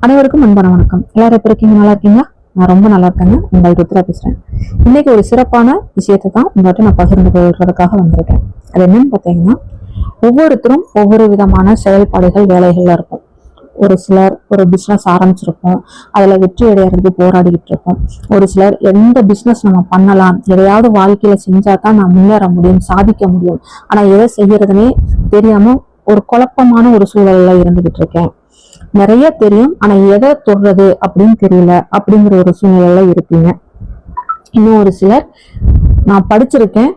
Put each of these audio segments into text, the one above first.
அனைவருக்கும் அன்பான வணக்கம். எல்லாரும் எப்படி இருக்கீங்க? நல்லா இருக்கீங்களா? நான் ரொம்ப நல்லா இருக்கேங்க. உங்கள் ருத்ரா பேசுறேன். இன்னைக்கு ஒரு சிறப்பான விஷயத்தை தான் உங்கள்கிட்ட நான் பகிர்ந்து கொள்றதுக்காக வந்திருக்கேன். அது என்னன்னு பார்த்தீங்கன்னா, ஒவ்வொருத்தரும் ஒவ்வொரு விதமான செயல்பாடுகள் வேலைகள்ல இருக்கும். ஒரு சிலர் ஒரு பிசினஸ் ஆரம்பிச்சிருப்போம், அதுல வெற்றி அடையிறதுக்கு போராடிக்கிட்டு இருக்கோம். ஒரு சிலர் எந்த பிசினஸ் நம்ம பண்ணலாம், எதையாவது வாழ்க்கையில செஞ்சா தான் நான் முன்னேற முடியும், சாதிக்க முடியும், ஆனா எதை செய்யறதுன்னே தெரியாம ஒரு குழப்பமான ஒரு சூழல்ல இருந்துகிட்டு இருக்கேன். நிறைய தெரியும், ஆனா எதை தொடுறது அப்படின்னு தெரியல அப்படிங்கிற ஒரு சூழ்நிலையில இருப்பீங்க. இன்னும் ஒரு சிலர், நான் படிச்சிருக்கேன்,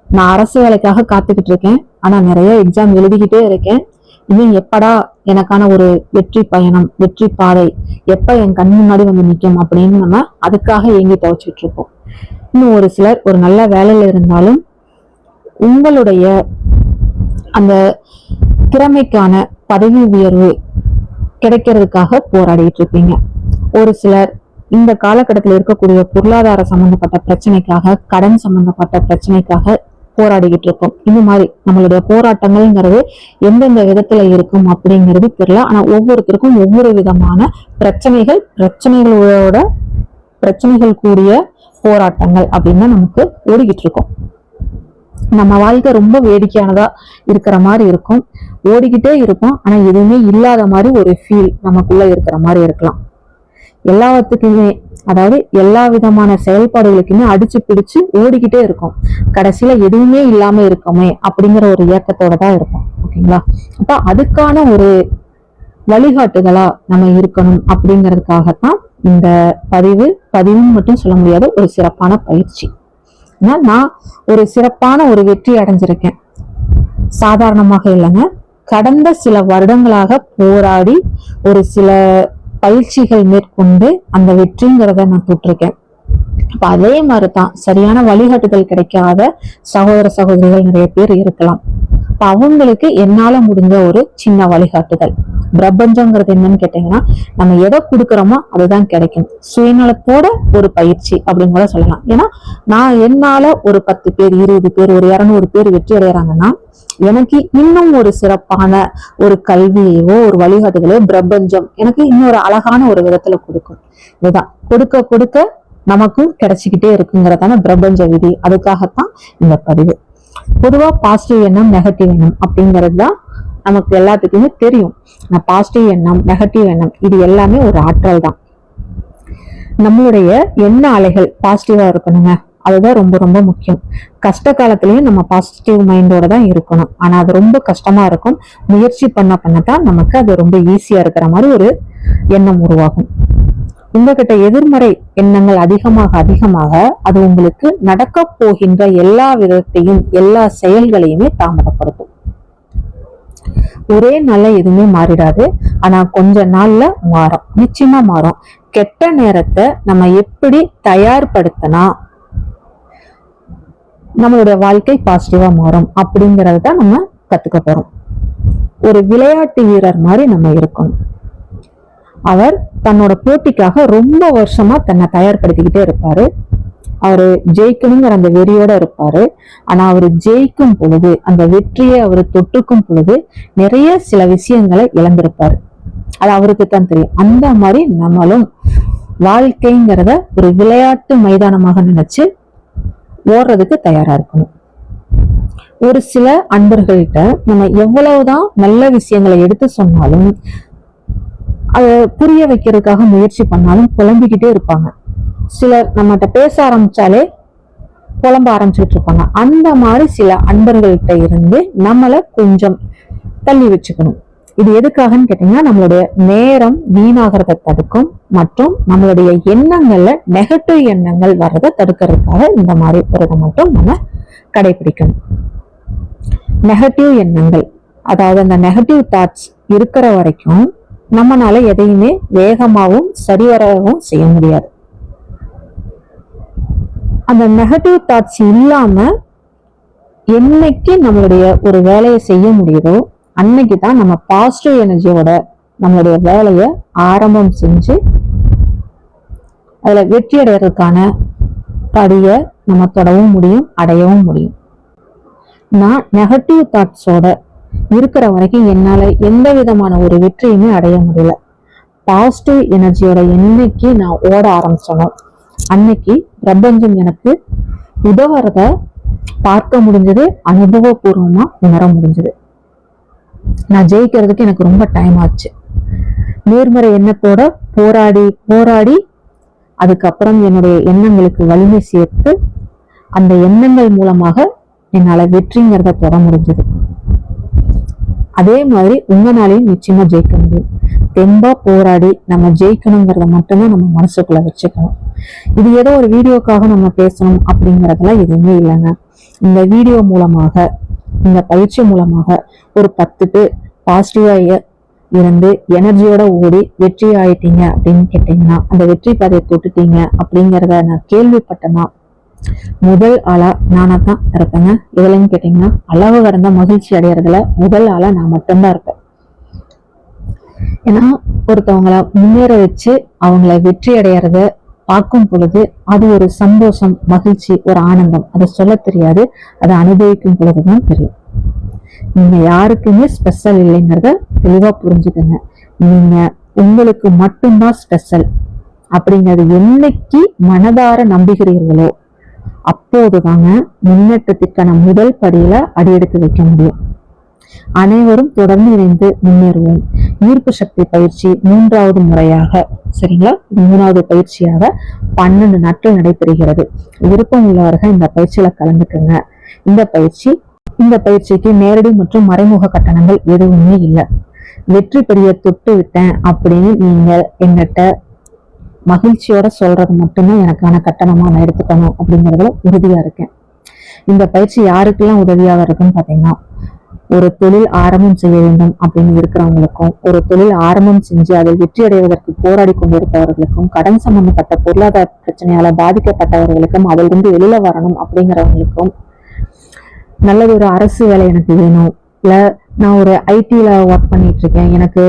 நான் அரசு வேலைக்காக காத்துக்கிட்டு இருக்கேன், ஆனா நிறைய எக்ஸாம் எழுதிக்கிட்டே இருக்கேன், இன்னும் எப்படா எனக்கான ஒரு வெற்றி பயணம், வெற்றி பாதை எப்ப என் கண் முன்னாடி வந்து நிற்கும் அப்படின்னு நம்ம அதுக்காக ஏங்கி தவிச்சிட்டு இருக்கோம். இன்னும் ஒரு சிலர் ஒரு நல்ல வேலையில இருந்தாலும் உங்களுடைய அந்த திறமைக்கான பதவி உயர்வு கிடைக்கிறதுக்காக போராடிட்டு இருப்பீங்க. ஒரு சிலர் இந்த காலகட்டத்தில் இருக்கக்கூடிய பொருளாதார சம்பந்தப்பட்ட பிரச்சனைக்காக, கடன் சம்பந்தப்பட்ட பிரச்சனைக்காக போராடிக்கிட்டு இருக்கோம். இந்த மாதிரி நம்மளுடைய போராட்டங்கள்ங்கிறது எந்தெந்த விதத்துல இருக்கும் அப்படிங்கிறது தெரியல. ஆனா ஒவ்வொருத்தருக்கும் ஒவ்வொரு விதமான பிரச்சனைகள் கூடிய போராட்டங்கள் அப்படின்னு நமக்கு ஓடிக்கிட்டு இருக்கோம். நம்ம வாழ்க்கை ரொம்ப வேடிக்கையானதா இருக்கிற மாதிரி இருக்கும், ஓடிக்கிட்டே இருக்கும், ஆனா எதுவுமே இல்லாத மாதிரி ஒரு ஃபீல் நமக்குள்ள இருக்கிற மாதிரி இருக்கலாம். எல்லாத்துக்குமே, அதாவது எல்லா விதமான செயல்பாடுகளுக்குமே அடிச்சு பிடிச்சு ஓடிக்கிட்டே இருக்கும். கடைசியில எதுவுமே இல்லாம இருக்கோமே அப்படிங்கிற ஒரு ஏக்கத்தோட தான் இருக்கும். ஓகேங்களா? அப்ப அதுக்கான ஒரு வழிகாட்டுதலா நம்ம இருக்கணும் அப்படிங்கிறதுக்காகத்தான் இந்த பதிவுன்னு மட்டும் சொல்ல முடியாத ஒரு சிறப்பான பயிற்சி. நான் ஒரு சிறப்பான ஒரு வெற்றி அடைஞ்சிருக்கேன். சாதாரணமாக இல்லைங்க, கடந்த சில வருடங்களாக போராடி ஒரு சில பயிற்சிகள் மேற்கொண்டு அந்த வெற்றிங்கிறத நான் தொட்டிருக்கேன். அப்ப அதே மாதிரிதான் சரியான வழிகாட்டுதல் கிடைக்காத சகோதர சகோதரிகள் நிறைய பேர் இருக்கலாம். அப்ப அவங்களுக்கு என்னால முடிஞ்ச ஒரு சின்ன வழிகாட்டுதல். பிரபஞ்சம்ங்கிறது என்னன்னு கேட்டீங்கன்னா, நம்ம எதை கொடுக்குறோமோ அதுதான் கிடைக்கும். சுயநலத்தோட ஒரு பயிற்சி அப்படின்னு கூட சொல்லலாம். ஏன்னா நான் என்னால ஒரு 10 பேர், 20 பேர், ஒரு 200 பேர் வெற்றி அடைகிறாங்கன்னா, எனக்கு இன்னும் ஒரு சிறப்பான ஒரு கல்வியோ ஒரு வழிகாட்டுதலையோ பிரபஞ்சம் எனக்கு இன்னொரு அழகான ஒரு விதத்துல கொடுக்கும். இதுதான் கொடுக்க கொடுக்க நமக்கும் கிடைச்சிக்கிட்டே இருக்குங்கிறதான பிரபஞ்ச விதி. அதுக்காகத்தான் இந்த பதிவு. பொதுவா பாசிட்டிவ் எண்ணம், நெகட்டிவ் எண்ணம் அப்படிங்கிறது தான் நமக்கு எல்லாத்துக்குமே தெரியும். பாசிட்டிவ் எண்ணம், நெகட்டிவ் எண்ணம் இது எல்லாமே ஒரு ஆற்றல் தான். நம்மளுடைய எண்ண அலைகள் பாசிட்டிவா இருக்கணுங்க, அதுதான் ரொம்ப ரொம்ப முக்கியம். கஷ்ட காலத்திலயும் நம்ம பாசிட்டிவ் மைண்டோட தான் இருக்கணும். ஆனா அது ரொம்ப கஷ்டமா இருக்கும். முயற்சி பண்ணதான் நமக்கு அது ரொம்ப ஈஸியா இருக்கிற மாதிரி ஒரு எண்ணம் உருவாகும். உங்ககிட்ட எதிர்மறை எண்ணங்கள் அதிகமாக அது உங்களுக்கு நடக்க போகின்ற எல்லா விதத்தையும், எல்லா செயல்களையுமே தாமதப்படுத்தும். ஒரே நாள்ல எதுவுமே மாறிடாது, ஆனா கொஞ்ச நாள்ல மாறும், நிச்சயமா மாறும். கெட்ட நேரத்தை நம்ம எப்படி தயார்படுத்தினா நம்மளுடைய வாழ்க்கை பாசிட்டிவா மாறும் அப்படிங்கறத நம்ம கத்துக்க போறோம். ஒரு விளையாட்டு வீரர் மாதிரி நம்ம இருக்கணும். அவர் தன்னோட போட்டிக்காக ரொம்ப வருஷமா தன்னை தயார்படுத்திக்கிட்டே இருப்பாரு. அவரு ஜெயிக்கணுங்கிற அந்த வெறியோட இருப்பாரு. ஆனா அவரு ஜெயிக்கும் பொழுது, அந்த வெற்றியை அவரு தொற்றுக்கும் பொழுது நிறைய சில விஷயங்களை இழந்திருப்பாரு. அது அவருக்கு தான் தெரியும். அந்த மாதிரி நம்மளும் வாழ்க்கைங்கிறத ஒரு விளையாட்டு மைதானமாக நினைச்சு ஓடுறதுக்கு தயாரா இருக்கணும். ஒரு சில அன்பர்கள்ட்ட நம்ம எவ்வளவுதான் நல்ல விஷயங்களை எடுத்து சொன்னாலும், அதை புரிய வைக்கிறதுக்காக முயற்சி பண்ணாலும் புலம்பிக்கிட்டே இருப்பாங்க. சிலர் நம்மகிட்ட பேச ஆரம்பிச்சாலே புலம்ப ஆரம்பிச்சுட்டு இருப்பாங்க. அந்த மாதிரி சில அன்பர்கள்ட்ட இருந்து நம்மளை கொஞ்சம் தள்ளி வச்சுக்கணும். இது எதுக்காகன்னு கேட்டீங்கன்னா, நம்மளுடைய நேரம் வீணாகிறத தடுக்கும் மற்றும் நம்மளுடைய எண்ணங்கள்ல நெகட்டிவ் எண்ணங்கள் வர்றதை தடுக்கிறதுக்காக இந்த மாதிரி பிறகு மட்டும் நம்ம கடைபிடிக்கணும். நெகட்டிவ் எண்ணங்கள், அதாவது அந்த நெகட்டிவ் தாட்ஸ் இருக்கிற வரைக்கும் நம்மளால எதையுமே வேகமாகவும் சரிவரவும் செய்ய முடியாது. அந்த நெகட்டிவ் தாட்ஸ் இல்லாம என்னைக்கு நம்மளுடைய ஒரு வேலையை செய்ய முடியுதோ அன்னைக்கு தான் நம்ம பாசிட்டிவ் எனர்ஜியோட நம்மளுடைய வேலையை ஆரம்பம் செஞ்சு அதுல வெற்றி அடைகிறதுக்கான படியை நம்ம தொடவும் முடியும், அடையவும் முடியும். நான் நெகட்டிவ் தாட்ஸோட இருக்கிற வரைக்கும் என்னால எந்த விதமான ஒரு வெற்றியுமே அடைய முடியல. பாசிட்டிவ் எனர்ஜியோட என்னைக்கு நான் ஓட ஆரம்பிச்சனோ அன்னைக்கு பிரபஞ்சம் எனக்கு உதவுறத பார்க்க முடிஞ்சது, அனுபவபூர்வமா உணர முடிஞ்சது. நான் ஜெயிக்கிறதுக்கு எனக்கு ரொம்ப டைம் ஆச்சு. நேர்மறை எண்ணத்தோட போராடி போராடி அதுக்கப்புறம் என்னுடைய எண்ணங்களுக்கு வலிமை சேர்த்து அந்த எண்ணங்கள் மூலமாக என்னால வெற்றிங்கிறத தொட முடிஞ்சது. அதே மாதிரி உங்களாலையும் நிச்சயமா ஜெயிக்க முடியும். தெம்பா போராடி நம்ம ஜெயிக்கணுங்கிறத மட்டும்தான் நம்ம மனசுக்குள்ள வச்சுக்கணும். இது ஏதோ ஒரு வீடியோக்காக நம்ம பேசணும் அப்படிங்கறதெல்லாம் எதுவுமே இல்லைங்க. இந்த வீடியோ மூலமாக, இந்த பயிற்சி மூலமாக ஒரு 10 பேர் பாசிட்டிவா இருந்து எனர்ஜியோட ஓடி வெற்றி ஆயிட்டீங்க அப்படின்னு கேட்டீங்கன்னா, அந்த வெற்றி பாதையை தொட்டுட்டீங்க அப்படிங்கிறத நான் கேள்விப்பட்டேன்னா முதல் ஆளா நானா தான் இருப்பேங்க. எதுலன்னு கேட்டீங்கன்னா, அளவு கடந்த மகிழ்ச்சி அடையறதுல முதல் ஆளா நான் மட்டும்தான் இருப்பேன். ஏன்னா ஒருத்தவங்களை முன்னேற வச்சு அவங்கள வெற்றி அடையறத பார்க்கும் பொழுது அது ஒரு சந்தோஷம், மகிழ்ச்சி, ஒரு ஆனந்தம். அதை சொல்ல தெரியாது, அதை அனுபவிக்கும் பொழுதுதான் தெரியும். நீங்க யாருக்குமே ஸ்பெஷல் இல்லைங்கிறத தெளிவா புரிஞ்சுக்கங்க. நீங்க உங்களுக்கு மட்டும்தான் ஸ்பெஷல் அப்படிங்கறது என்னைக்கு மனதார நம்புகிறீர்களோ அப்போதுதாங்க முன்னேற்றத்திற்கான முதல் படியில அடியெடுத்து வைக்க முடியும். அனைவரும் தொடர்ந்து இணைந்து முன்னேறுவோம். ஈர்ப்பு சக்தி பயிற்சி 3வது முறையாக, சரிங்களா, 3வது பயிற்சியாக 12 நாட்கள் நடைபெறுகிறது. விருப்பம் உள்ளவர்கள் இந்த பயிற்சியில கலந்துக்குங்க. இந்த பயிற்சிக்கு நேரடி மற்றும் மறைமுக கட்டணங்கள் எதுவுமே இல்லை. வெற்றி பெரிய தொட்டு விட்டேன் அப்படின்னு நீங்க என்கிட்ட மகிழ்ச்சியோட சொல்றது மட்டும்தான் எனக்கான கட்டணமா நான் எடுத்துக்கணும் அப்படிங்கறதுல உறுதியா இருக்கேன். இந்த பயிற்சி யாருக்கெல்லாம் உதவியாக இருக்குன்னு பாத்தீங்கன்னா, ஒரு தொழில் ஆரம்பம் செய்ய வேண்டும் அப்படின்னு இருக்கிறவங்களுக்கும், ஒரு தொழில் ஆரம்பம் செஞ்சு அதில் வெற்றி அடைவதற்கு போராடி கொண்டிருப்பவர்களுக்கும், கடன் சம்பந்தப்பட்ட பொருளாதார பிரச்சனையால பாதிக்கப்பட்டவர்களுக்கும், அதிலிருந்து வெளியில வரணும் அப்படிங்கிறவங்களுக்கும், நல்லது ஒரு அரசு வேலை எனக்கு வேணும், இல்ல நான் ஒரு ஐடில ஒர்க் பண்ணிட்டு இருக்கேன், எனக்கு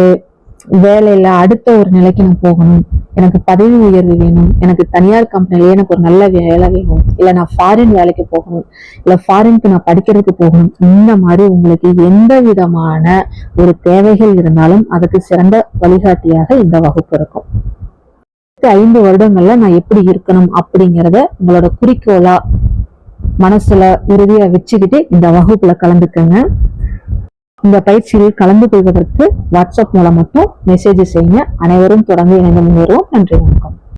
வேலையில அடுத்த ஒரு நிலைக்கு நான் போகணும், எனக்கு பதவி உயர்வு வேணும், எனக்கு தனியார் கம்பெனிலேயே எனக்கு ஒரு நல்ல வேலை வேணும், இல்ல நான் ஃபாரின் வேலைக்கு போகணும், இல்ல ஃபாரினுக்கு நான் படிக்கிறதுக்கு போகணும், இந்த மாதிரி உங்களுக்கு எந்த விதமான ஒரு தேவைகள் இருந்தாலும் அதுக்கு சிறந்த வழிகாட்டியாக இந்த வகுப்பு இருக்கும். 5 வருடங்கள்ல நான் எப்படி இருக்கணும் அப்படிங்கிறத உங்களோட குறிக்கோளா மனசுல உறுதியா வச்சுக்கிட்டு இந்த வகுப்புல கலந்துக்கங்க. இந்த பயிற்சியில் கலந்து கொள்வதற்கு வாட்ஸ்அப் மூலம் மட்டும் மெசேஜ் செய்யுங்க. அனைவரும் தொடர்ந்து இணைந்து முன்னேறுவோம். நன்றி, வணக்கம்.